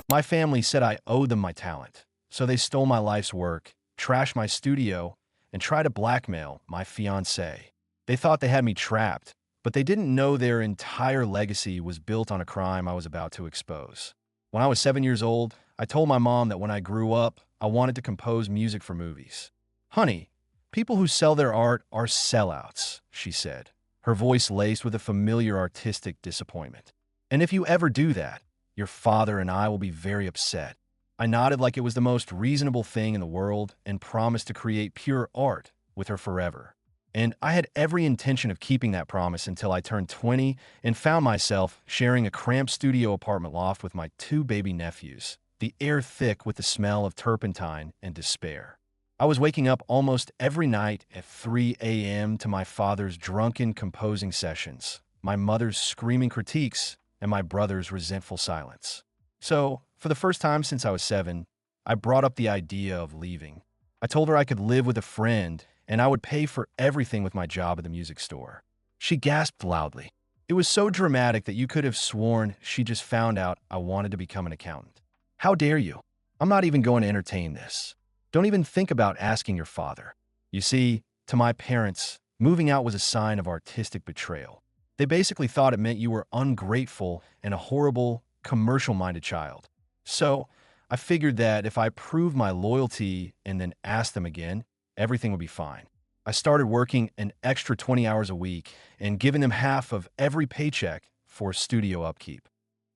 My family said I owed them my talent, so they stole my life's work, trashed my studio, and tried to blackmail my fiancée. They thought they had me trapped, but they didn't know their entire legacy was built on a crime I was about to expose. When I was 7 years old, I told my mom that when I grew up, I wanted to compose music for movies. Honey, people who sell their art are sellouts, she said, her voice laced with a familiar artistic disappointment. And if you ever do that, your father and I will be very upset. I nodded like it was the most reasonable thing in the world and promised to create pure art with her forever. And I had every intention of keeping that promise until I turned 20 and found myself sharing a cramped studio apartment loft with my two baby nephews, the air thick with the smell of turpentine and despair. I was waking up almost every night at 3 a.m. to my father's drunken composing sessions, my mother's screaming critiques, and my brother's resentful silence. So, for the first time since I was 7, I brought up the idea of leaving. I told her I could live with a friend and I would pay for everything with my job at the music store. She gasped loudly. It was so dramatic that you could have sworn she just found out I wanted to become an accountant. How dare you? I'm not even going to entertain this. Don't even think about asking your father. You see, to my parents, moving out was a sign of artistic betrayal. They basically thought it meant you were ungrateful and a horrible, commercial-minded child. So, I figured that if I proved my loyalty and then asked them again, everything would be fine. I started working an extra 20 hours a week and giving them half of every paycheck for studio upkeep.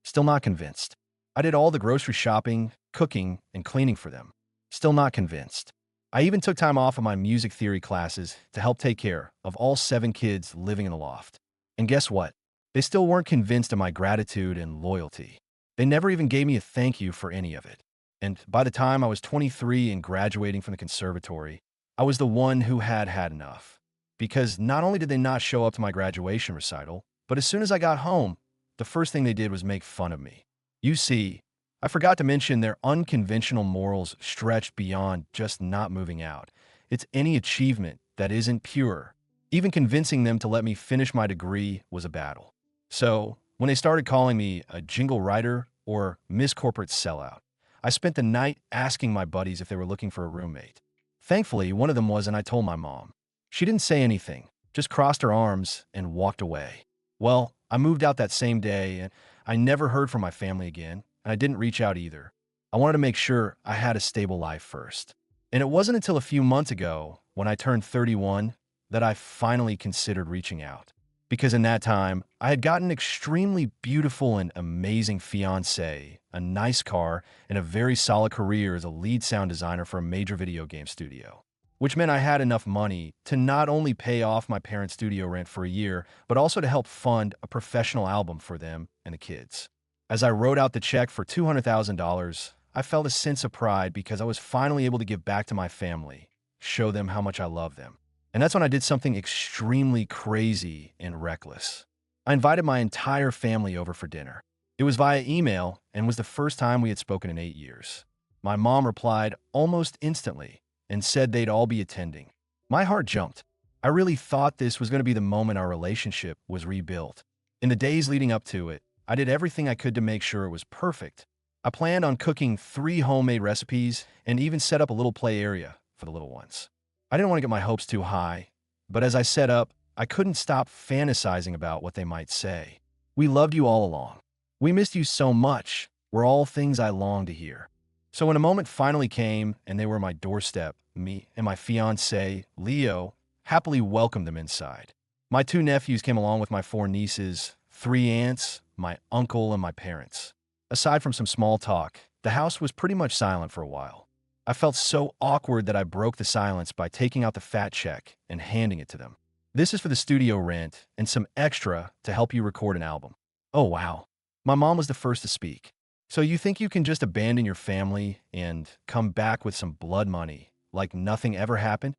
Still not convinced. I did all the grocery shopping, cooking, and cleaning for them. Still not convinced. I even took time off of my music theory classes to help take care of all 7 kids living in the loft. And guess what? They still weren't convinced of my gratitude and loyalty. They never even gave me a thank you for any of it. And by the time I was 23 and graduating from the conservatory, I was the one who had had enough. Because not only did they not show up to my graduation recital, but as soon as I got home, the first thing they did was make fun of me. You see, I forgot to mention their unconventional morals stretched beyond just not moving out. It's any achievement that isn't pure. Even convincing them to let me finish my degree was a battle. So, when they started calling me a jingle writer or Miss Corporate Sellout, I spent the night asking my buddies if they were looking for a roommate. Thankfully, one of them was, and I told my mom. She didn't say anything, just crossed her arms and walked away. Well, I moved out that same day, and I never heard from my family again, and I didn't reach out either. I wanted to make sure I had a stable life first. And it wasn't until a few months ago, when I turned 31, that I finally considered reaching out. Because in that time, I had gotten an extremely beautiful and amazing fiancée, a nice car, and a very solid career as a lead sound designer for a major video game studio. Which meant I had enough money to not only pay off my parents' studio rent for a year, but also to help fund a professional album for them and the kids. As I wrote out the check for $200,000, I felt a sense of pride because I was finally able to give back to my family, show them how much I love them. And that's when I did something extremely crazy and reckless. I invited my entire family over for dinner. It was via email and was the first time we had spoken in 8 years. My mom replied almost instantly and said they'd all be attending. My heart jumped. I really thought this was going to be the moment our relationship was rebuilt. In the days leading up to it, I did everything I could to make sure it was perfect. I planned on cooking 3 homemade recipes and even set up a little play area for the little ones. I didn't want to get my hopes too high, but as I set up, I couldn't stop fantasizing about what they might say. We loved you all along. We missed you so much, were all things I longed to hear. So when a moment finally came and they were at my doorstep, me and my fiancé, Leo, happily welcomed them inside. My 2 nephews came along with my 4 nieces, 3 aunts, my uncle, and my parents. Aside from some small talk, the house was pretty much silent for a while. I felt so awkward that I broke the silence by taking out the fat check and handing it to them. This is for the studio rent and some extra to help you record an album. Oh, wow. My mom was the first to speak. So you think you can just abandon your family and come back with some blood money, like nothing ever happened?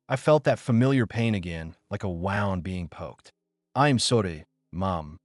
I felt that familiar pain again, like a wound being poked. I am sorry, Mom.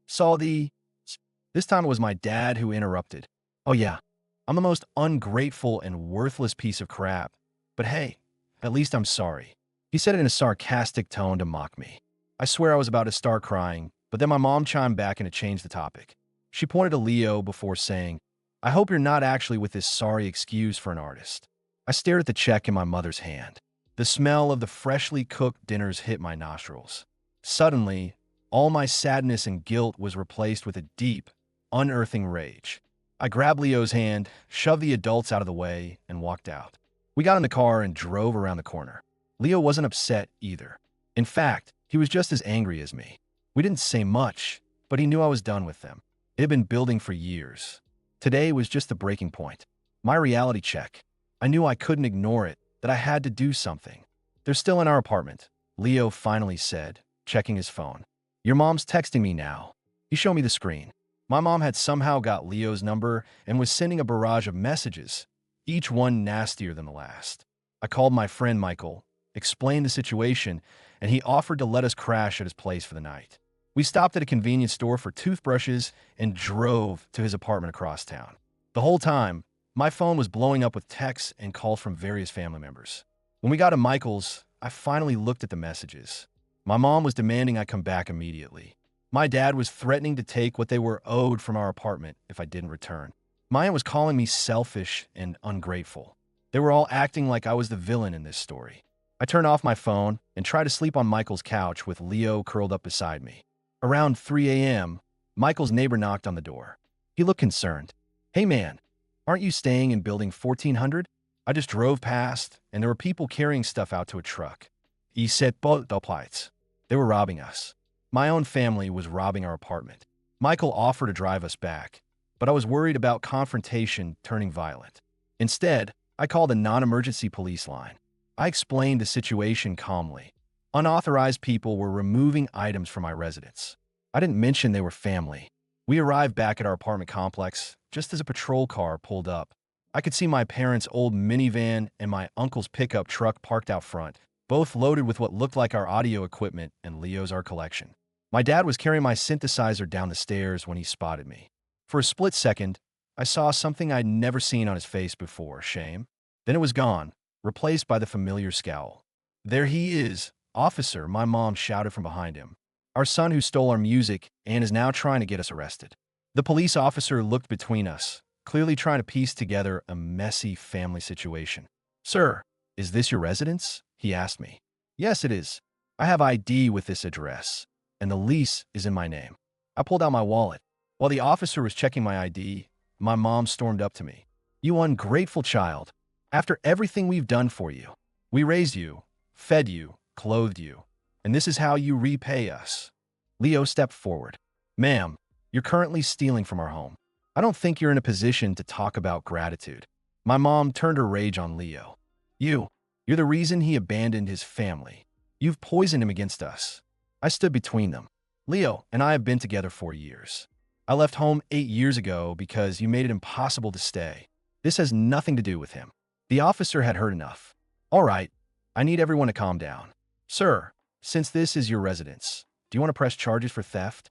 This time it was my dad who interrupted. Oh yeah, I'm the most ungrateful and worthless piece of crap. But hey, at least I'm sorry. He said it in a sarcastic tone to mock me. I swear I was about to start crying, but then my mom chimed back and it changed the topic. She pointed to Leo before saying, I hope you're not actually with this sorry excuse for an artist. I stared at the check in my mother's hand. The smell of the freshly cooked dinners hit my nostrils. Suddenly, all my sadness and guilt was replaced with a deep, unearthing rage. I grabbed Leo's hand, shoved the adults out of the way, and walked out. We got in the car and drove around the corner. Leo wasn't upset either. In fact, he was just as angry as me. We didn't say much, but he knew I was done with them. It had been building for years. Today was just the breaking point. My reality check. I knew I couldn't ignore it, that I had to do something. "They're still in our apartment," Leo finally said, checking his phone. "Your mom's texting me now." He showed me the screen. My mom had somehow got Leo's number and was sending a barrage of messages, each one nastier than the last. I called my friend Michael, explained the situation, and he offered to let us crash at his place for the night. We stopped at a convenience store for toothbrushes and drove to his apartment across town. The whole time, my phone was blowing up with texts and calls from various family members. When we got to Michael's, I finally looked at the messages. My mom was demanding I come back immediately. My dad was threatening to take what they were owed from our apartment if I didn't return. My aunt was calling me selfish and ungrateful. They were all acting like I was the villain in this story. I turned off my phone and tried to sleep on Michael's couch with Leo curled up beside me. Around 3 a.m., Michael's neighbor knocked on the door. He looked concerned. "Hey man, aren't you staying in building 1400? I just drove past, and there were people carrying stuff out to a truck." He said, "They were robbing us." My own family was robbing our apartment. Michael offered to drive us back, but I was worried about confrontation turning violent. Instead, I called a non-emergency police line. I explained the situation calmly. Unauthorized people were removing items from my residence. I didn't mention they were family. We arrived back at our apartment complex just as a patrol car pulled up. I could see my parents' old minivan and my uncle's pickup truck parked out front, both loaded with what looked like our audio equipment and Leo's art collection. My dad was carrying my synthesizer down the stairs when he spotted me. For a split second, I saw something I'd never seen on his face before, shame. Then it was gone, replaced by the familiar scowl. "There he is, officer," my mom shouted from behind him. "Our son who stole our music and is now trying to get us arrested." The police officer looked between us, clearly trying to piece together a messy family situation. "Sir, is this your residence?" he asked me. "Yes, it is. I have ID with this address, and the lease is in my name." I pulled out my wallet. While the officer was checking my ID, my mom stormed up to me. "You ungrateful child. After everything we've done for you, we raised you, fed you, clothed you, and this is how you repay us." Leo stepped forward. "Ma'am, you're currently stealing from our home. I don't think you're in a position to talk about gratitude." My mom turned her rage on Leo. You're the reason he abandoned his family. You've poisoned him against us." I stood between them. "Leo and I have been together for years. I left home 8 years ago because you made it impossible to stay. This has nothing to do with him." The officer had heard enough. "All right, I need everyone to calm down. Sir, since this is your residence, do you want to press charges for theft?"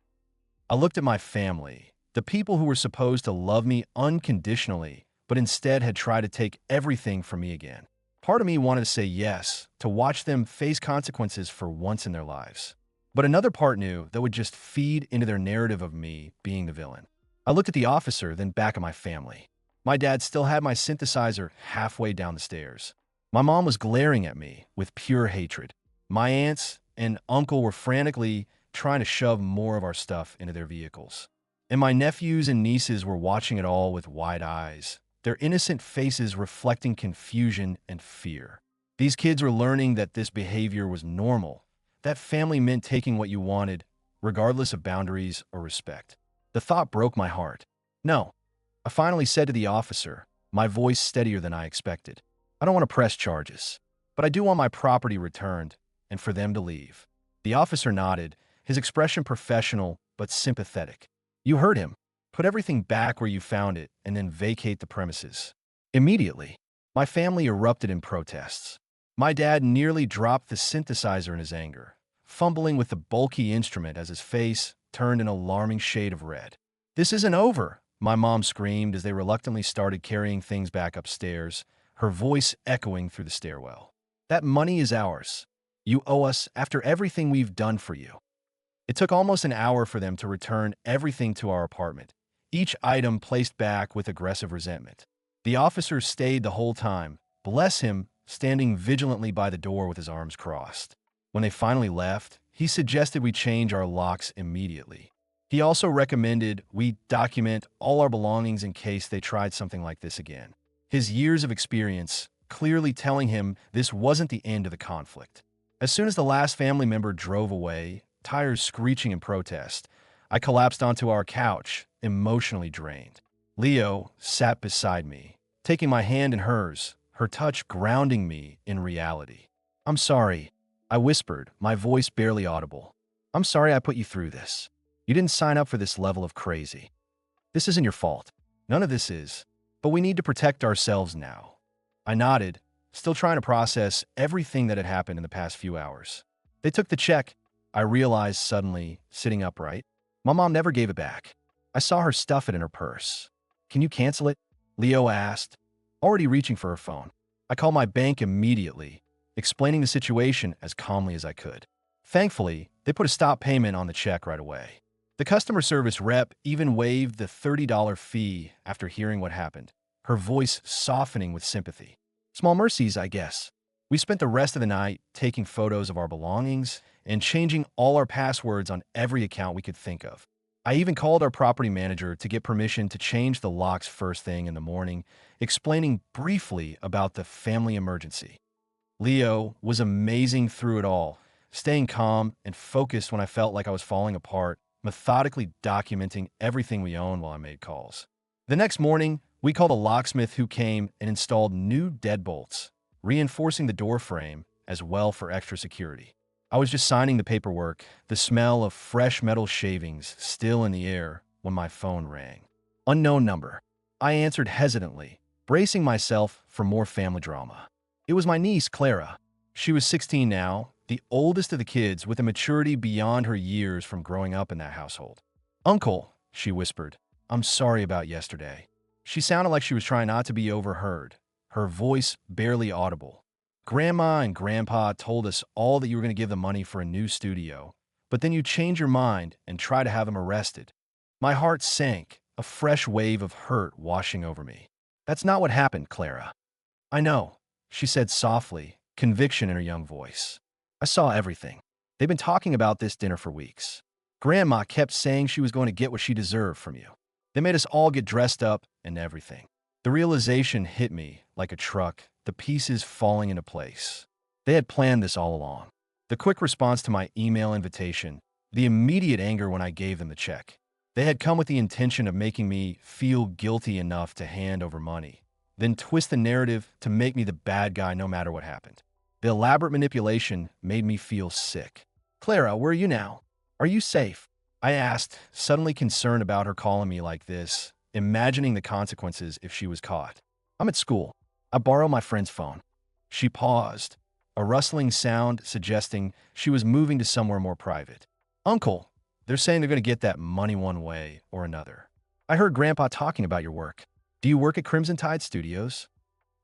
I looked at my family, the people who were supposed to love me unconditionally, but instead had tried to take everything from me again. Part of me wanted to say yes, to watch them face consequences for once in their lives. But another part knew that would just feed into their narrative of me being the villain. I looked at the officer, then back at my family. My dad still had my synthesizer halfway down the stairs. My mom was glaring at me with pure hatred. My aunts and uncle were frantically trying to shove more of our stuff into their vehicles. And my nephews and nieces were watching it all with wide eyes, their innocent faces reflecting confusion and fear. These kids were learning that this behavior was normal, that family meant taking what you wanted, regardless of boundaries or respect. The thought broke my heart. "No," I finally said to the officer, my voice steadier than I expected. "I don't want to press charges, but I do want my property returned and for them to leave." The officer nodded, his expression professional but sympathetic. "You heard him. Put everything back where you found it and then vacate the premises." Immediately, my family erupted in protests. My dad nearly dropped the synthesizer in his anger, fumbling with the bulky instrument as his face turned an alarming shade of red. "This isn't over," my mom screamed as they reluctantly started carrying things back upstairs, her voice echoing through the stairwell. "That money is ours. You owe us after everything we've done for you." It took almost an hour for them to return everything to our apartment, each item placed back with aggressive resentment. The officer stayed the whole time, bless him, standing vigilantly by the door with his arms crossed. When they finally left, he suggested we change our locks immediately. He also recommended we document all our belongings in case they tried something like this again. His years of experience clearly telling him this wasn't the end of the conflict. As soon as the last family member drove away, tires screeching in protest, I collapsed onto our couch, emotionally drained. Leo sat beside me, taking my hand in hers, her touch grounding me in reality. "I'm sorry," I whispered, my voice barely audible. "I'm sorry I put you through this. You didn't sign up for this level of crazy. This isn't your fault. None of this is. But we need to protect ourselves now." I nodded, still trying to process everything that had happened in the past few hours. They took the check, I realized suddenly, sitting upright. My mom never gave it back. I saw her stuff it in her purse. "Can you cancel it?" Leo asked, already reaching for her phone. I called my bank immediately, explaining the situation as calmly as I could. Thankfully, they put a stop payment on the check right away. The customer service rep even waived the $30 fee after hearing what happened, her voice softening with sympathy. Small mercies, I guess. We spent the rest of the night taking photos of our belongings and changing all our passwords on every account we could think of. I even called our property manager to get permission to change the locks first thing in the morning, explaining briefly about the family emergency. Leo was amazing through it all, staying calm and focused when I felt like I was falling apart, methodically documenting everything we owned while I made calls. The next morning, we called a locksmith who came and installed new deadbolts, reinforcing the door frame as well for extra security. I was just signing the paperwork, the smell of fresh metal shavings still in the air, when my phone rang. Unknown number. I answered hesitantly, bracing myself for more family drama. It was my niece, Clara. She was 16 now, the oldest of the kids with a maturity beyond her years from growing up in that household. "Uncle," she whispered, "I'm sorry about yesterday." She sounded like she was trying not to be overheard, her voice barely audible. "Grandma and Grandpa told us all that you were going to give them money for a new studio, but then you change your mind and try to have them arrested." My heart sank, a fresh wave of hurt washing over me. "That's not what happened, Clara." "I know," she said softly, conviction in her young voice. "I saw everything. They've been talking about this dinner for weeks. Grandma kept saying she was going to get what she deserved from you. They made us all get dressed up and everything." The realization hit me like a truck, the pieces falling into place. They had planned this all along. The quick response to my email invitation, the immediate anger when I gave them the check. They had come with the intention of making me feel guilty enough to hand over money, then twist the narrative to make me the bad guy no matter what happened. The elaborate manipulation made me feel sick. "Clara, where are you now? Are you safe?" I asked, suddenly concerned about her calling me like this, imagining the consequences if she was caught. "I'm at school. I borrowed my friend's phone." She paused, a rustling sound suggesting she was moving to somewhere more private. "Uncle, they're saying they're going to get that money one way or another. I heard Grandpa talking about your work. Do you work at Crimson Tide Studios?"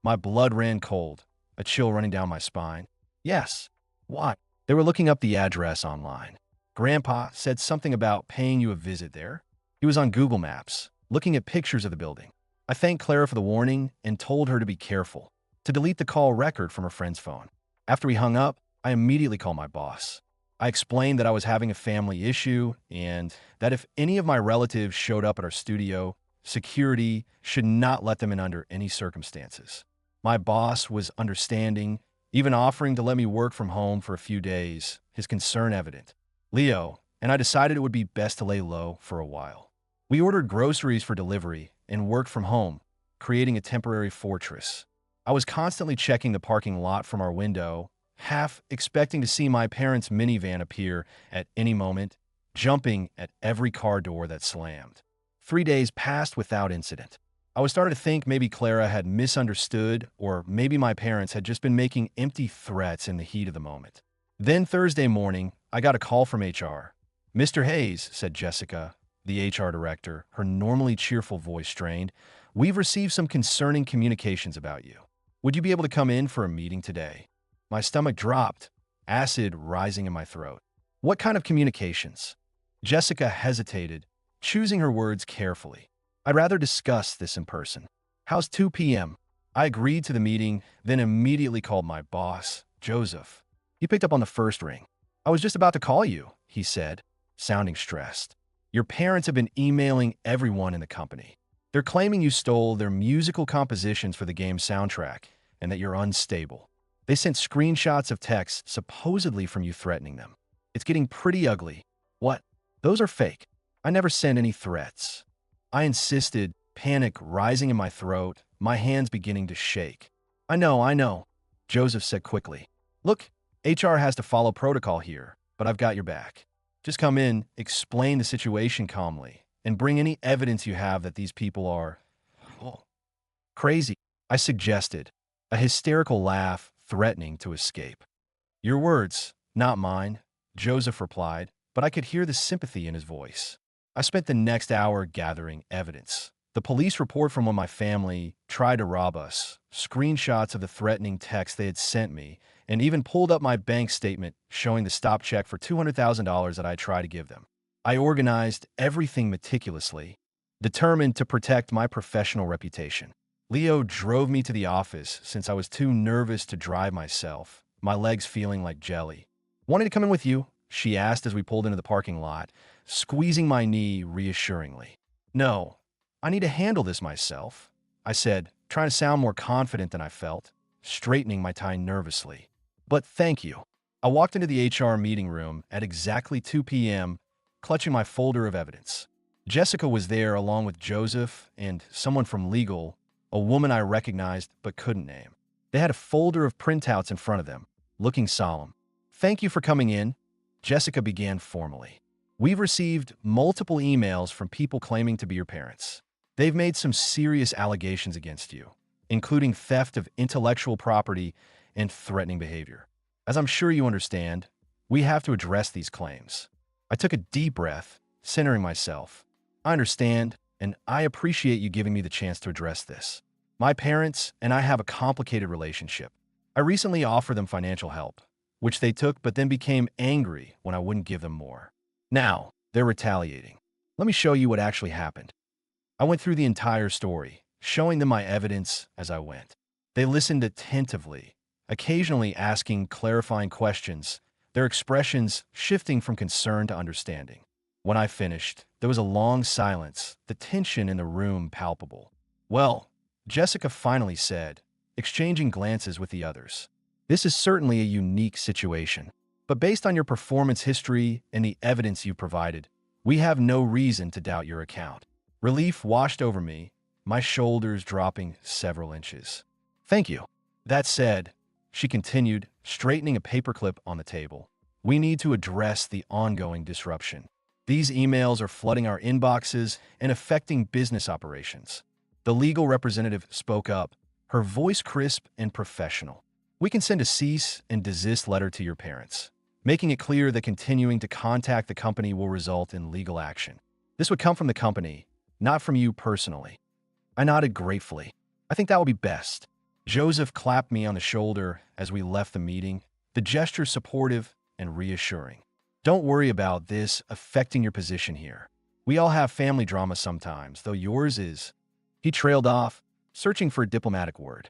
My blood ran cold, a chill running down my spine. "Yes." "Why?" "They were looking up the address online. Grandpa said something about paying you a visit there. He was on Google Maps, looking at pictures of the building." I thanked Clara for the warning and told her to be careful, to delete the call record from her friend's phone. After we hung up, I immediately called my boss. I explained that I was having a family issue and that if any of my relatives showed up at our studio, security should not let them in under any circumstances. My boss was understanding, even offering to let me work from home for a few days, his concern evident. Leo and I decided it would be best to lay low for a while. We ordered groceries for delivery and worked from home, creating a temporary fortress. I was constantly checking the parking lot from our window, half expecting to see my parents' minivan appear at any moment, jumping at every car door that slammed. 3 days passed without incident. I was starting to think maybe Clara had misunderstood, or maybe my parents had just been making empty threats in the heat of the moment. Then Thursday morning, I got a call from HR. "Mr. Hayes," said Jessica, the HR director, her normally cheerful voice strained, "we've received some concerning communications about you. Would you be able to come in for a meeting today?" My stomach dropped, acid rising in my throat. "What kind of communications?" Jessica hesitated, choosing her words carefully. I'd rather discuss this in person. How's 2 p.m.? I agreed to the meeting, then immediately called my boss, Joseph. He picked up on the first ring. I was just about to call you, he said, sounding stressed. Your parents have been emailing everyone in the company. They're claiming you stole their musical compositions for the game's soundtrack and that you're unstable. They sent screenshots of texts supposedly from you threatening them. It's getting pretty ugly. What? Those are fake. I never sent any threats. I insisted, panic rising in my throat, my hands beginning to shake. I know, Joseph said quickly. Look, HR has to follow protocol here, but I've got your back. Just come in, explain the situation calmly, and bring any evidence you have that these people are oh, crazy, I suggested, a hysterical laugh threatening to escape. Your words, not mine, Joseph replied, but I could hear the sympathy in his voice. I spent the next hour gathering evidence. The police report from when my family tried to rob us, screenshots of the threatening text they had sent me, and even pulled up my bank statement showing the stop check for $200,000 that I tried to give them. I organized everything meticulously, determined to protect my professional reputation. Leo drove me to the office since I was too nervous to drive myself, my legs feeling like jelly. Wanted to come in with you? She asked as we pulled into the parking lot, squeezing my knee reassuringly. No, I need to handle this myself, I said, trying to sound more confident than I felt, straightening my tie nervously. But thank you. I walked into the HR meeting room at exactly 2 p.m., clutching my folder of evidence. Jessica was there along with Joseph and someone from legal, a woman I recognized but couldn't name. They had a folder of printouts in front of them, looking solemn. Thank you for coming in, Jessica began formally. We've received multiple emails from people claiming to be your parents. They've made some serious allegations against you, including theft of intellectual property and threatening behavior. As I'm sure you understand, we have to address these claims. I took a deep breath, centering myself. I understand, and I appreciate you giving me the chance to address this. My parents and I have a complicated relationship. I recently offered them financial help, which they took but then became angry when I wouldn't give them more. Now, they're retaliating. Let me show you what actually happened. I went through the entire story, showing them my evidence as I went. They listened attentively, occasionally asking clarifying questions, their expressions shifting from concern to understanding. When I finished, there was a long silence, the tension in the room palpable. Well, Jessica finally said, exchanging glances with the others. This is certainly a unique situation, but based on your performance history and the evidence you provided, we have no reason to doubt your account. Relief washed over me, my shoulders dropping several inches. Thank you. That said, she continued, straightening a paperclip on the table, we need to address the ongoing disruption. These emails are flooding our inboxes and affecting business operations. The legal representative spoke up, her voice crisp and professional. We can send a cease and desist letter to your parents, making it clear that continuing to contact the company will result in legal action. This would come from the company, not from you personally. I nodded gratefully. I think that will be best. Joseph clapped me on the shoulder as we left the meeting, the gesture supportive and reassuring. Don't worry about this affecting your position here. We all have family drama sometimes, though yours is. He trailed off, searching for a diplomatic word.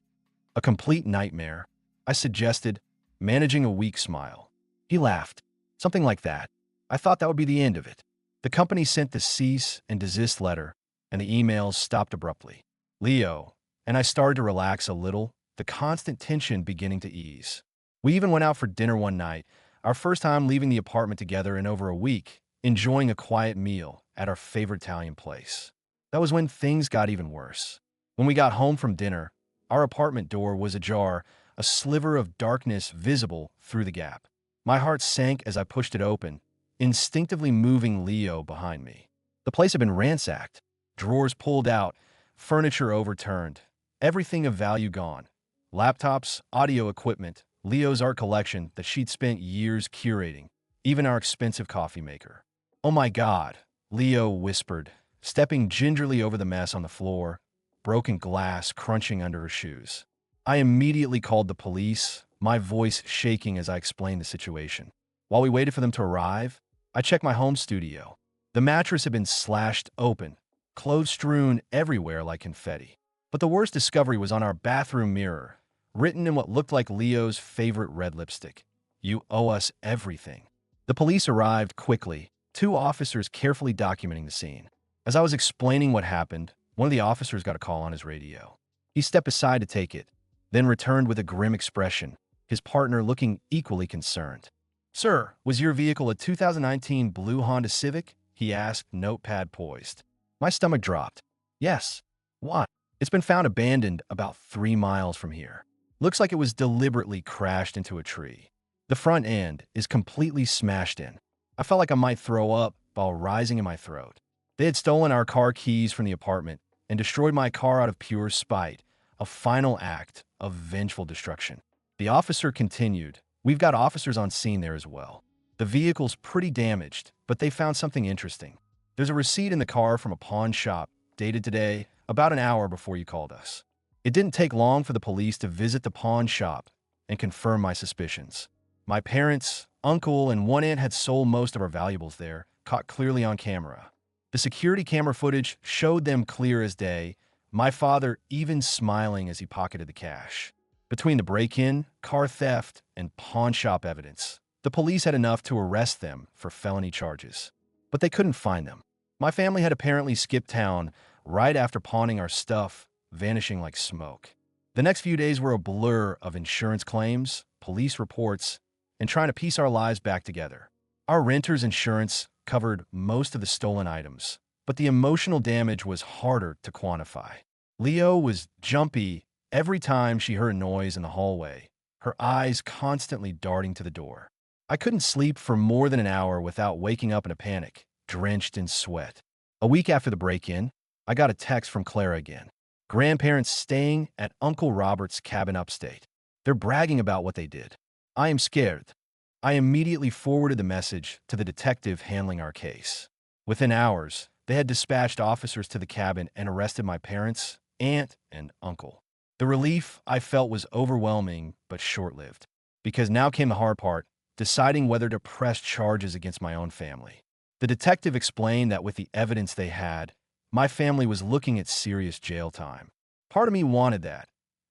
A complete nightmare, I suggested, managing a weak smile. He laughed. Something like that. I thought that would be the end of it. The company sent the cease and desist letter, and the emails stopped abruptly. Leo and I started to relax a little, the constant tension beginning to ease. We even went out for dinner one night, our first time leaving the apartment together in over a week, enjoying a quiet meal at our favorite Italian place. That was when things got even worse. When we got home from dinner, our apartment door was ajar, a sliver of darkness visible through the gap. My heart sank as I pushed it open, instinctively moving Leo behind me. The place had been ransacked, drawers pulled out, furniture overturned, everything of value gone. Laptops, audio equipment, Leo's art collection that she'd spent years curating, even our expensive coffee maker. Oh my God, Leo whispered, stepping gingerly over the mess on the floor, broken glass crunching under her shoes. I immediately called the police, my voice shaking as I explained the situation. While we waited for them to arrive, I checked my home studio. The mattress had been slashed open, clothes strewn everywhere like confetti. But the worst discovery was on our bathroom mirror, written in what looked like Leo's favorite red lipstick. "You owe us everything." The police arrived quickly, two officers carefully documenting the scene. As I was explaining what happened, one of the officers got a call on his radio. He stepped aside to take it, then returned with a grim expression, his partner looking equally concerned. "Sir, was your vehicle a 2019 blue Honda Civic?" he asked, notepad poised. My stomach dropped. "Yes." "Why?" "It's been found abandoned about 3 miles from here. Looks like it was deliberately crashed into a tree. The front end is completely smashed in." I felt like I might throw up while rising in my throat. They had stolen our car keys from the apartment and destroyed my car out of pure spite, a final act of vengeful destruction. The officer continued, "We've got officers on scene there as well. The vehicle's pretty damaged, but they found something interesting. There's a receipt in the car from a pawn shop, dated today, about an hour before you called us." It didn't take long for the police to visit the pawn shop and confirm my suspicions. My parents, uncle, and one aunt had sold most of our valuables there, caught clearly on camera. The security camera footage showed them clear as day, my father even smiling as he pocketed the cash. Between the break-in, car theft, and pawn shop evidence, the police had enough to arrest them for felony charges. But they couldn't find them. My family had apparently skipped town right after pawning our stuff, vanishing like smoke. The next few days were a blur of insurance claims, police reports, and trying to piece our lives back together. Our renter's insurance covered most of the stolen items, but the emotional damage was harder to quantify. Leo was jumpy every time she heard a noise in the hallway, her eyes constantly darting to the door. I couldn't sleep for more than an hour without waking up in a panic, drenched in sweat. A week after the break-in, I got a text from Clara again. Grandparents staying at Uncle Robert's cabin upstate. They're bragging about what they did. I am scared. I immediately forwarded the message to the detective handling our case. Within hours, they had dispatched officers to the cabin and arrested my parents, aunt, and uncle. The relief I felt was overwhelming but short-lived, because now came the hard part, deciding whether to press charges against my own family. The detective explained that with the evidence they had, my family was looking at serious jail time. Part of me wanted that,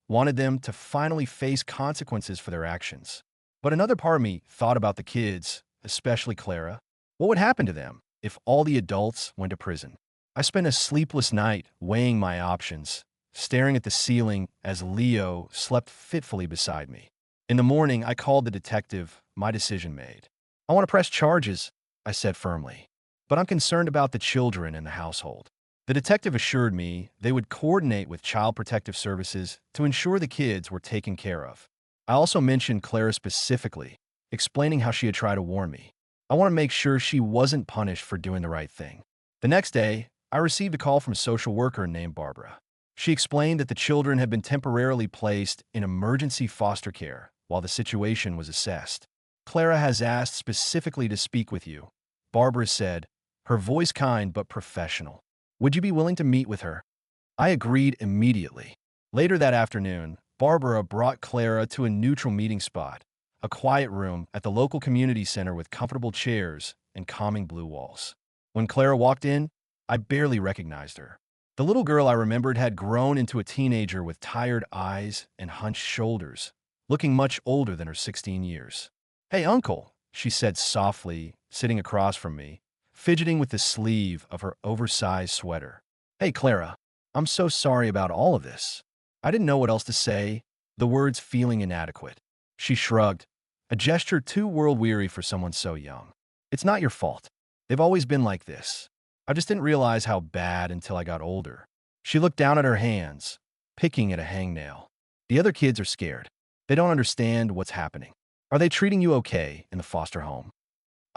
wanted them to finally face consequences for their actions. But another part of me thought about the kids, especially Clara. What would happen to them if all the adults went to prison? I spent a sleepless night weighing my options, staring at the ceiling as Leo slept fitfully beside me. In the morning, I called the detective, my decision made. "I want to press charges," I said firmly, "but I'm concerned about the children in the household." The detective assured me they would coordinate with Child Protective Services to ensure the kids were taken care of. I also mentioned Clara specifically, explaining how she had tried to warn me. I want to make sure she wasn't punished for doing the right thing. The next day, I received a call from a social worker named Barbara. She explained that the children had been temporarily placed in emergency foster care while the situation was assessed. "Clara has asked specifically to speak with you," Barbara said, her voice kind but professional. "Would you be willing to meet with her?" I agreed immediately. Later that afternoon, Barbara brought Clara to a neutral meeting spot, a quiet room at the local community center with comfortable chairs and calming blue walls. When Clara walked in, I barely recognized her. The little girl I remembered had grown into a teenager with tired eyes and hunched shoulders, looking much older than her 16 years. "Hey, Uncle," she said softly, sitting across from me, fidgeting with the sleeve of her oversized sweater. "Hey, Clara, I'm so sorry about all of this." I didn't know what else to say, the words feeling inadequate. She shrugged, a gesture too world-weary for someone so young. "It's not your fault. They've always been like this. I just didn't realize how bad until I got older." She looked down at her hands, picking at a hangnail. "The other kids are scared. They don't understand what's happening. Are they treating you okay in the foster home?"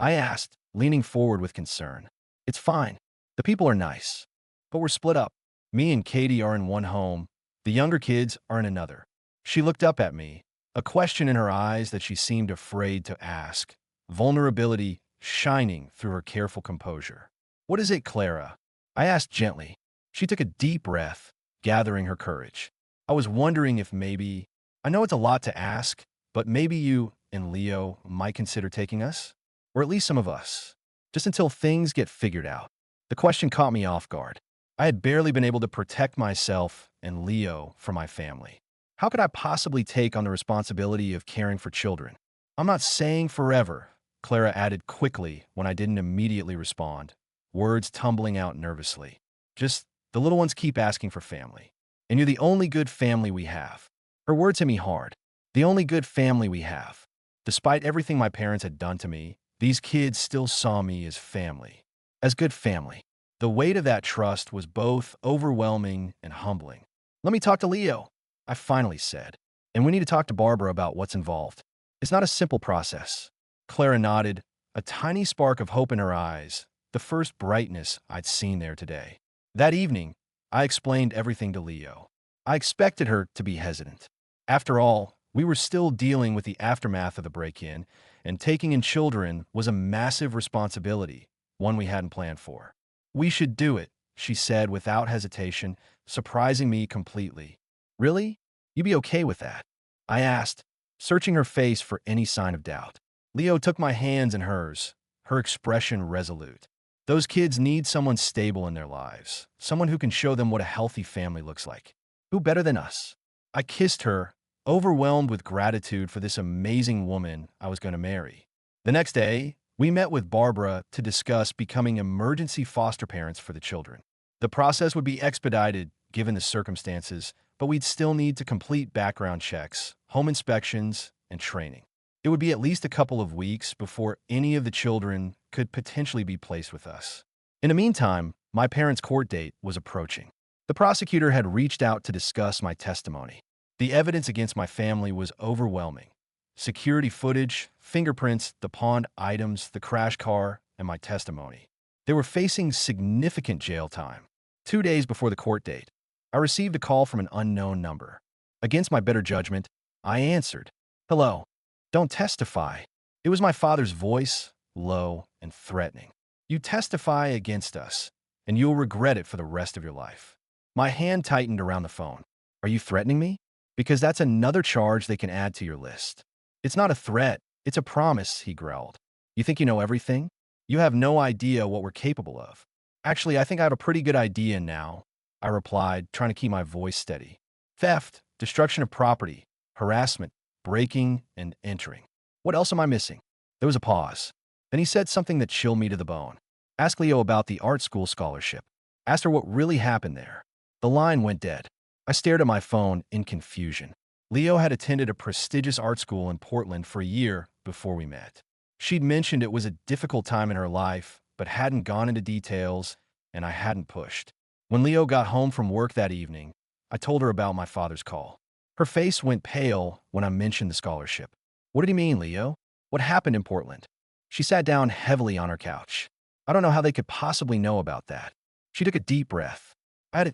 I asked, leaning forward with concern. "It's fine. The people are nice. But we're split up. Me and Katie are in one home. The younger kids are in another." She looked up at me, a question in her eyes that she seemed afraid to ask, vulnerability shining through her careful composure. "What is it, Clara?" I asked gently. She took a deep breath, gathering her courage. "I was wondering if maybe, I know it's a lot to ask, but maybe you and Leo might consider taking us? Or at least some of us, just until things get figured out." The question caught me off guard. I had barely been able to protect myself and Leo from my family. How could I possibly take on the responsibility of caring for children? I'm not saying forever, Clara added quickly when I didn't immediately respond, words tumbling out nervously. Just, the little ones keep asking for family. And you're the only good family we have. Her words hit me hard. The only good family we have. Despite everything my parents had done to me, these kids still saw me as family. As good family. The weight of that trust was both overwhelming and humbling. Let me talk to Leo, I finally said. And we need to talk to Barbara about what's involved. It's not a simple process. Clara nodded, a tiny spark of hope in her eyes, the first brightness I'd seen there today. That evening, I explained everything to Leo. I expected her to be hesitant. After all, we were still dealing with the aftermath of the break-in, and taking in children was a massive responsibility, one we hadn't planned for. We should do it, she said without hesitation, surprising me completely. Really? You'd be okay with that? I asked, searching her face for any sign of doubt. Leo took my hands in hers, her expression resolute. Those kids need someone stable in their lives, someone who can show them what a healthy family looks like. Who better than us? I kissed her, overwhelmed with gratitude for this amazing woman I was going to marry. The next day, we met with Barbara to discuss becoming emergency foster parents for the children. The process would be expedited given the circumstances, but we'd still need to complete background checks, home inspections, and training. It would be at least a couple of weeks before any of the children could potentially be placed with us. In the meantime, my parents' court date was approaching. The prosecutor had reached out to discuss my testimony. The evidence against my family was overwhelming. Security footage, fingerprints, the pawned items, the crash car, and my testimony. They were facing significant jail time. 2 days before the court date, I received a call from an unknown number. Against my better judgment, I answered. Hello. Don't testify. It was my father's voice, low and threatening. You testify against us, and you'll regret it for the rest of your life. My hand tightened around the phone. Are you threatening me? Because that's another charge they can add to your list. It's not a threat, it's a promise, he growled. You think you know everything? You have no idea what we're capable of. Actually, I think I have a pretty good idea now, I replied, trying to keep my voice steady. Theft, destruction of property, harassment, breaking and entering. What else am I missing? There was a pause. Then he said something that chilled me to the bone. Ask Leo about the art school scholarship. Asked her what really happened there. The line went dead. I stared at my phone in confusion. Leo had attended a prestigious art school in Portland for a year before we met. She'd mentioned it was a difficult time in her life, but hadn't gone into details, and I hadn't pushed. When Leo got home from work that evening, I told her about my father's call. Her face went pale when I mentioned the scholarship. What did he mean, Leo? What happened in Portland? She sat down heavily on her couch. I don't know how they could possibly know about that. She took a deep breath. I had a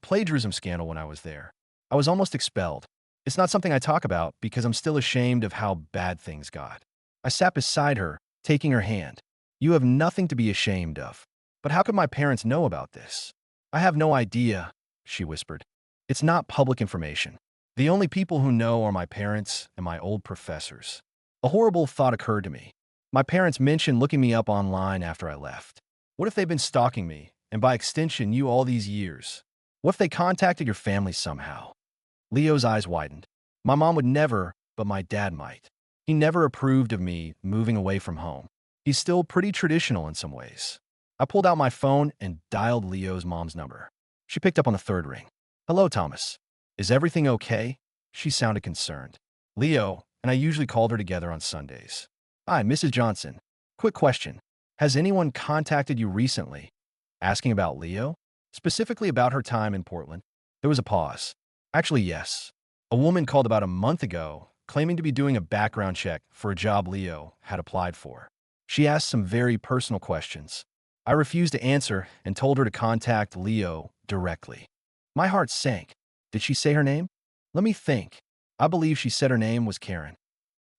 plagiarism scandal when I was there. I was almost expelled. It's not something I talk about because I'm still ashamed of how bad things got. I sat beside her, taking her hand. You have nothing to be ashamed of. But how could my parents know about this? I have no idea, she whispered. It's not public information. The only people who know are my parents and my old professors. A horrible thought occurred to me. My parents mentioned looking me up online after I left. What if they've been stalking me, and by extension, you all these years? What if they contacted your family somehow? Leo's eyes widened. My mom would never, but my dad might. He never approved of me moving away from home. He's still pretty traditional in some ways. I pulled out my phone and dialed Leo's mom's number. She picked up on the third ring. Hello, Thomas. Is everything okay? She sounded concerned. Leo and I usually called her together on Sundays. Hi, Mrs. Johnson. Quick question. Has anyone contacted you recently? Asking about Leo? Specifically about her time in Portland? There was a pause. Actually, yes. A woman called about a month ago, claiming to be doing a background check for a job Leo had applied for. She asked some very personal questions. I refused to answer and told her to contact Leo directly. My heart sank. Did she say her name? Let me think. I believe she said her name was Karen.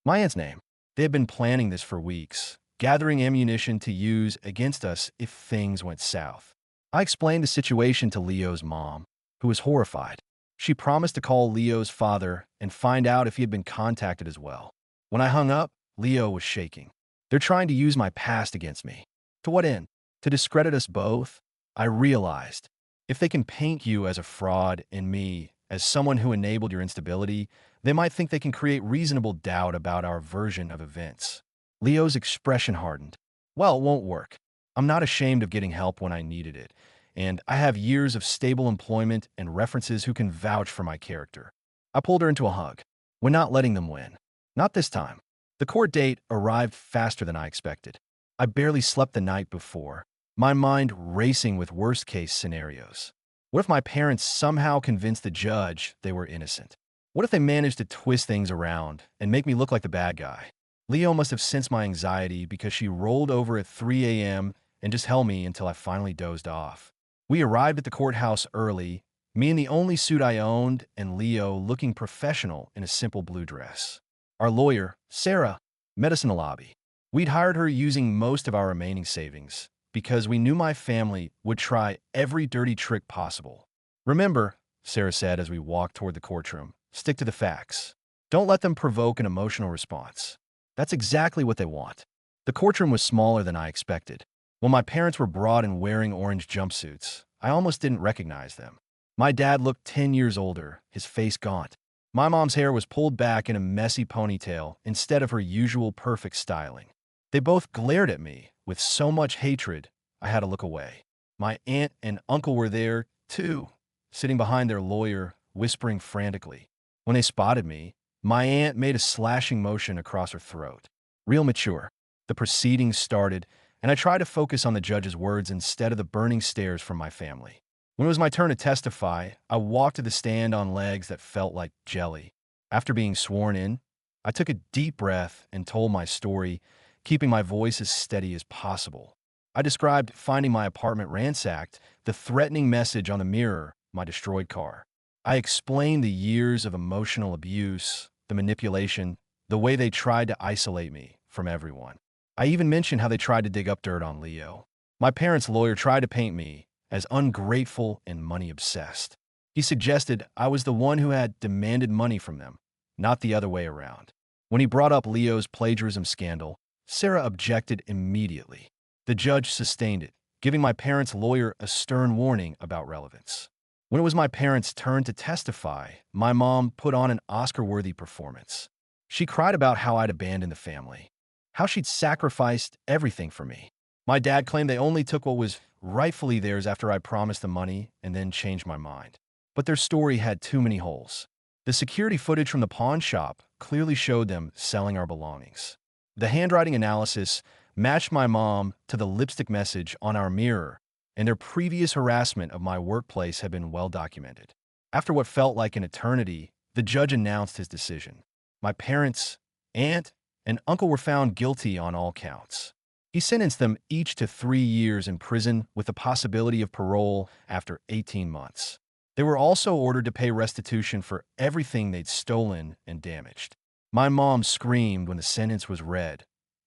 My aunt's name. They had been planning this for weeks, gathering ammunition to use against us if things went south. I explained the situation to Leo's mom, who was horrified. She promised to call Leo's father and find out if he had been contacted as well. When I hung up, Leo was shaking. They're trying to use my past against me. To what end? To discredit us both? I realized. If they can paint you as a fraud and me as someone who enabled your instability, they might think they can create reasonable doubt about our version of events. Leo's expression hardened. Well, it won't work. I'm not ashamed of getting help when I needed it, and I have years of stable employment and references who can vouch for my character. I pulled her into a hug. We're not letting them win. Not this time. The court date arrived faster than I expected. I barely slept the night before, my mind racing with worst-case scenarios. What if my parents somehow convinced the judge they were innocent? What if they managed to twist things around and make me look like the bad guy? Leo must have sensed my anxiety because she rolled over at 3 a.m. and just held me until I finally dozed off. We arrived at the courthouse early, me in the only suit I owned, and Leo looking professional in a simple blue dress. Our lawyer, Sarah, met us in the lobby. We'd hired her using most of our remaining savings because we knew my family would try every dirty trick possible. Remember, Sarah said as we walked toward the courtroom, stick to the facts. Don't let them provoke an emotional response. That's exactly what they want. The courtroom was smaller than I expected. When my parents were broad and wearing orange jumpsuits, I almost didn't recognize them. My dad looked 10 years older, his face gaunt. My mom's hair was pulled back in a messy ponytail instead of her usual perfect styling. They both glared at me with so much hatred, I had to look away. My aunt and uncle were there, too, sitting behind their lawyer, whispering frantically. When they spotted me, my aunt made a slashing motion across her throat. Real mature. The proceedings started, and I tried to focus on the judge's words instead of the burning stares from my family. When it was my turn to testify, I walked to the stand on legs that felt like jelly. After being sworn in, I took a deep breath and told my story, keeping my voice as steady as possible. I described finding my apartment ransacked, the threatening message on the mirror, my destroyed car. I explained the years of emotional abuse, the manipulation, the way they tried to isolate me from everyone. I even mentioned how they tried to dig up dirt on Leo. My parents' lawyer tried to paint me as ungrateful and money-obsessed. He suggested I was the one who had demanded money from them, not the other way around. When he brought up Leo's plagiarism scandal, Sarah objected immediately. The judge sustained it, giving my parents' lawyer a stern warning about relevance. When it was my parents' turn to testify, my mom put on an Oscar-worthy performance. She cried about how I'd abandoned the family, how she'd sacrificed everything for me. My dad claimed they only took what was rightfully theirs after I promised the money and then changed my mind. But their story had too many holes. The security footage from the pawn shop clearly showed them selling our belongings. The handwriting analysis matched my mom to the lipstick message on our mirror, and their previous harassment of my workplace had been well documented. After what felt like an eternity, the judge announced his decision. My parents, aunt, and uncle were found guilty on all counts. He sentenced them each to 3 years in prison with the possibility of parole after 18 months. They were also ordered to pay restitution for everything they'd stolen and damaged. My mom screamed when the sentence was read,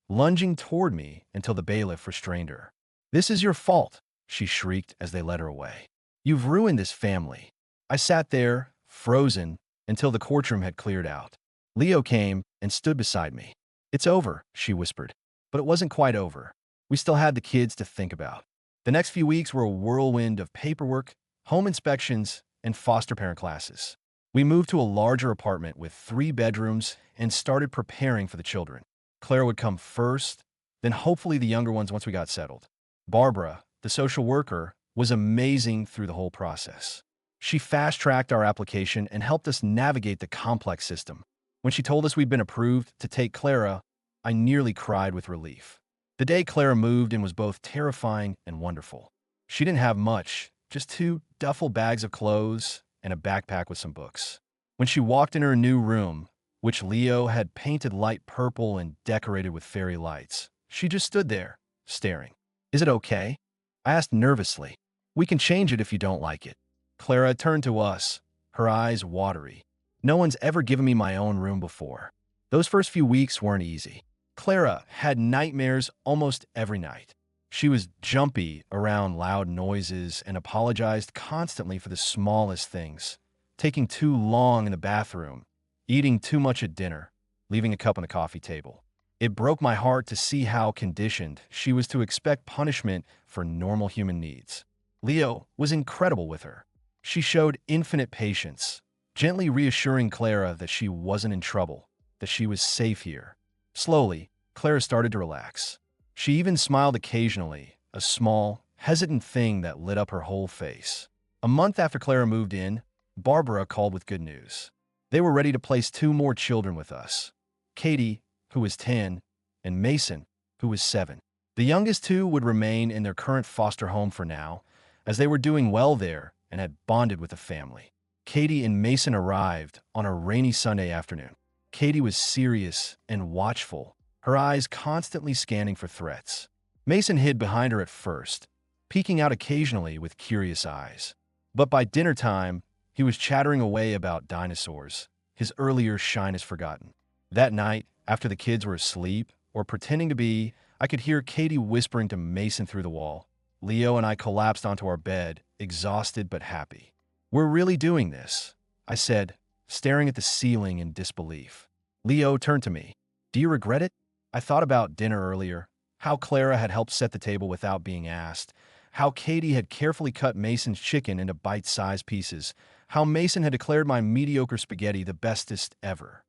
lunging toward me until the bailiff restrained her. "This is your fault," she shrieked as they led her away. "You've ruined this family." I sat there, frozen, until the courtroom had cleared out. Leo came and stood beside me. "It's over," she whispered. But it wasn't quite over. We still had the kids to think about. The next few weeks were a whirlwind of paperwork, home inspections, and foster parent classes. We moved to a larger apartment with 3 bedrooms and started preparing for the children. Clara would come first, then hopefully the younger ones once we got settled. Barbara, the social worker, was amazing through the whole process. She fast-tracked our application and helped us navigate the complex system. When she told us we'd been approved to take Clara, I nearly cried with relief. The day Clara moved in was both terrifying and wonderful. She didn't have much, just 2 duffel bags of clothes and a backpack with some books. When she walked in her new room, which Leo had painted light purple and decorated with fairy lights, she just stood there, staring. "Is it okay?" I asked nervously. "We can change it if you don't like it." Clara turned to us, her eyes watery. No one's ever given me my own room before. Those first few weeks weren't easy. Clara had nightmares almost every night. She was jumpy around loud noises and apologized constantly for the smallest things, taking too long in the bathroom, eating too much at dinner, leaving a cup on the coffee table. It broke my heart to see how conditioned she was to expect punishment for normal human needs. Leo was incredible with her. She showed infinite patience, gently reassuring Clara that she wasn't in trouble, that she was safe here. Slowly, Clara started to relax. She even smiled occasionally, a small, hesitant thing that lit up her whole face. A month after Clara moved in, Barbara called with good news. They were ready to place two more children with us. Katie, who was 10, and Mason, who was 7. The youngest two would remain in their current foster home for now, as they were doing well there and had bonded with the family. Katie and Mason arrived on a rainy Sunday afternoon. Katie was serious and watchful, her eyes constantly scanning for threats. Mason hid behind her at first, peeking out occasionally with curious eyes. But by dinner time, he was chattering away about dinosaurs, his earlier shyness forgotten. That night, after the kids were asleep, or pretending to be, I could hear Katie whispering to Mason through the wall. Leo and I collapsed onto our bed, exhausted but happy. "We're really doing this," I said, staring at the ceiling in disbelief. Leo turned to me. "Do you regret it?" I thought about dinner earlier, how Clara had helped set the table without being asked, how Katie had carefully cut Mason's chicken into bite-sized pieces, how Mason had declared my mediocre spaghetti the bestest ever.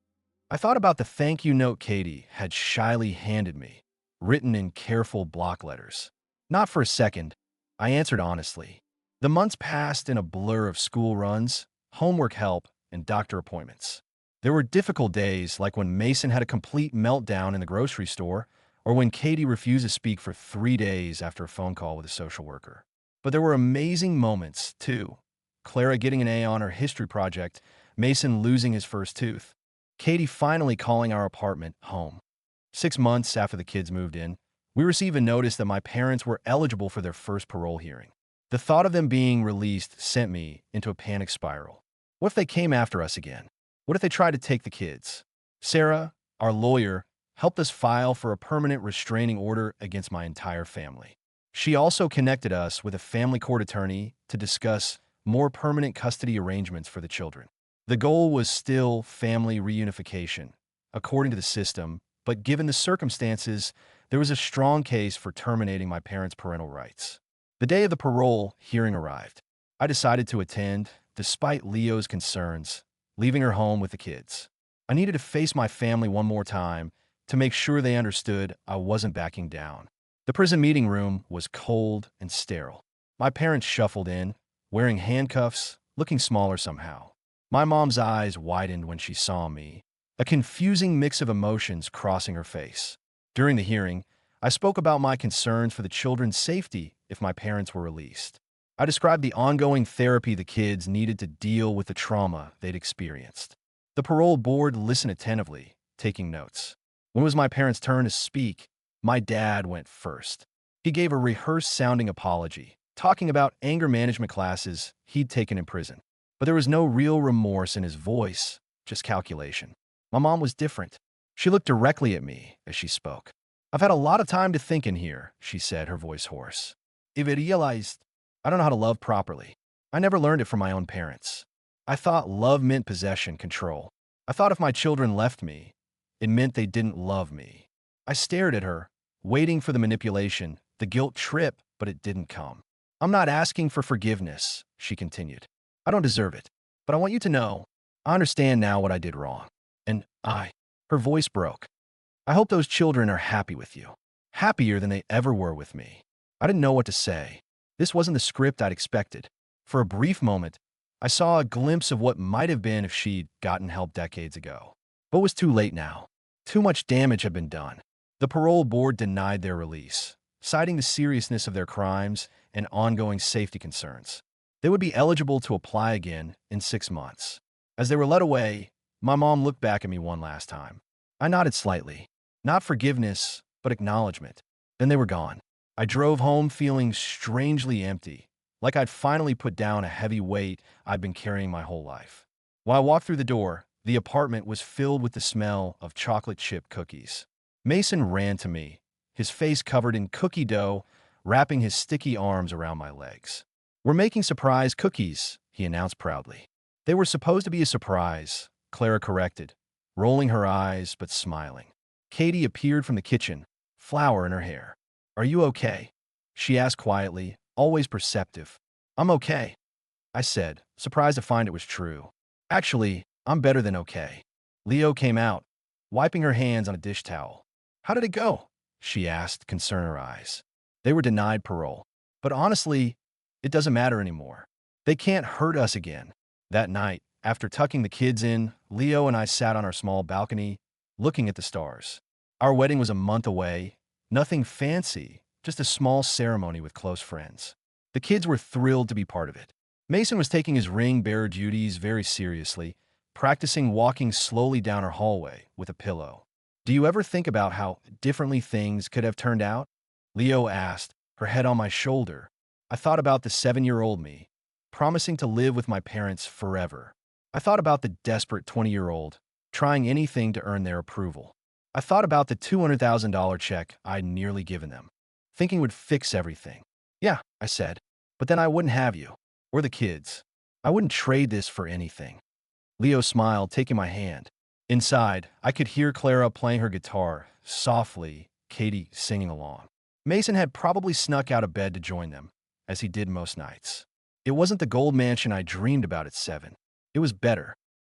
I thought about the thank you note Katie had shyly handed me, written in careful block letters. Not for a second, I answered honestly. The months passed in a blur of school runs, homework help, and doctor appointments. There were difficult days, like when Mason had a complete meltdown in the grocery store, or when Katie refused to speak for 3 days after a phone call with a social worker. But there were amazing moments, too. Clara getting an A on her history project, Mason losing his first tooth, Katie finally calling our apartment home. 6 months after the kids moved in, we received a notice that my parents were eligible for their first parole hearing. The thought of them being released sent me into a panic spiral. What if they came after us again? What if they tried to take the kids? Sarah, our lawyer, helped us file for a permanent restraining order against my entire family. She also connected us with a family court attorney to discuss more permanent custody arrangements for the children. The goal was still family reunification, according to the system, but given the circumstances, there was a strong case for terminating my parents' parental rights. The day of the parole hearing arrived. I decided to attend, despite Leo's concerns, leaving her home with the kids. I needed to face my family one more time to make sure they understood I wasn't backing down. The prison meeting room was cold and sterile. My parents shuffled in, wearing handcuffs, looking smaller somehow. My mom's eyes widened when she saw me, a confusing mix of emotions crossing her face. During the hearing, I spoke about my concerns for the children's safety if my parents were released. I described the ongoing therapy the kids needed to deal with the trauma they'd experienced. The parole board listened attentively, taking notes. When it was my parents' turn to speak, my dad went first. He gave a rehearsed-sounding apology, talking about anger management classes he'd taken in prison. But there was no real remorse in his voice, just calculation. My mom was different. She looked directly at me as she spoke. "I've had a lot of time to think in here," she said, her voice hoarse. "I've realized I don't know how to love properly. I never learned it from my own parents. I thought love meant possession, control. I thought if my children left me, it meant they didn't love me." I stared at her, waiting for the manipulation, the guilt trip, but it didn't come. "I'm not asking for forgiveness," she continued. "I don't deserve it. But I want you to know, I understand now what I did wrong. And her voice broke. "I hope those children are happy with you. Happier than they ever were with me." I didn't know what to say. This wasn't the script I'd expected. For a brief moment, I saw a glimpse of what might have been if she'd gotten help decades ago. But it was too late now. Too much damage had been done. The parole board denied their release, citing the seriousness of their crimes and ongoing safety concerns. They would be eligible to apply again in 6 months. As they were led away, my mom looked back at me one last time. I nodded slightly. Not forgiveness, but acknowledgement. Then they were gone. I drove home feeling strangely empty, like I'd finally put down a heavy weight I'd been carrying my whole life. While I walked through the door, the apartment was filled with the smell of chocolate chip cookies. Mason ran to me, his face covered in cookie dough, wrapping his sticky arms around my legs. "We're making surprise cookies," he announced proudly. "They were supposed to be a surprise," Clara corrected, rolling her eyes but smiling. Katie appeared from the kitchen, flour in her hair. "Are you okay?" she asked quietly, always perceptive. I'm okay, I said, surprised to find it was true. Actually, I'm better than okay. Leo came out, wiping her hands on a dish towel. How did it go? She asked, concern in her eyes. They were denied parole. But honestly, it doesn't matter anymore. They can't hurt us again. That night, after tucking the kids in, Leo and I sat on our small balcony, looking at the stars. Our wedding was a month away. Nothing fancy, just a small ceremony with close friends. The kids were thrilled to be part of it. Mason was taking his ring-bearer duties very seriously, practicing walking slowly down her hallway with a pillow. Do you ever think about how differently things could have turned out? Leo asked, her head on my shoulder. I thought about the 7-year-old me, promising to live with my parents forever. I thought about the desperate 20-year-old, trying anything to earn their approval. I thought about the $200,000 check I'd nearly given them, thinking would fix everything. Yeah, I said, but then I wouldn't have you, or the kids. I wouldn't trade this for anything. Leo smiled, taking my hand. Inside, I could hear Clara playing her guitar, softly, Katie singing along. Mason had probably snuck out of bed to join them, as he did most nights. It wasn't the gold mansion I dreamed about at 7. It was better.